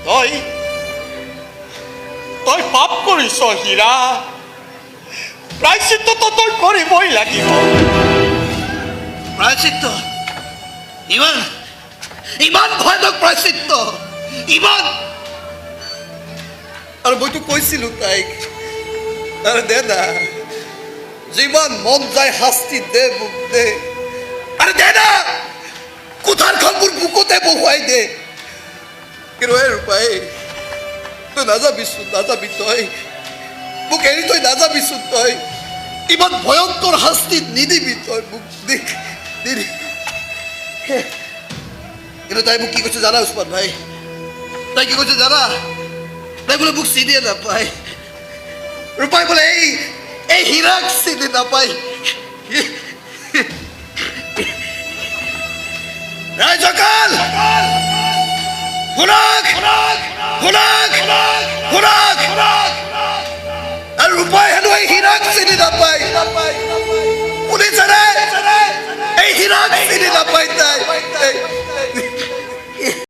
তই তই পাপ কৰিছ হীৰা প্ৰায়শ্চিত্তটো তই কৰিবই লাগিব প্ৰায়শ্চিত্ত ইমান ইমান ভয়ানক প্ৰায়শ্চিত্ত ইমান আৰু মইতো কৈছিলো তাইক আৰু দে না যিমান মন যায় শাস্তি দে মোক দে আৰু দে না কোঠাৰখন মোৰ বুকুতে বহুৱাই দে কিন্তু এই ৰূপাই তই নাযাবিচোন নাযাবি তই মোক এৰি তই নাযাবিচোন তই ইমান ভয়ংকৰ শাস্তি নিদিবি তই মোক কিন্তু তাই মোক কি কৈছে জানা উছমান ভাই তাই কি কৈছে জানা তাই বোলে মোক চিনিয়ে নাপায় ৰূপাই বোলে এই হীৰাক চিনি নাপায় ৰাইজকাল শুনক শুনক শুনক আৰু ৰূপাই হেনো এই হীৰাক চিনি নাপায় শুনিছেনে এই হীৰাক চিনি নাপায় তাই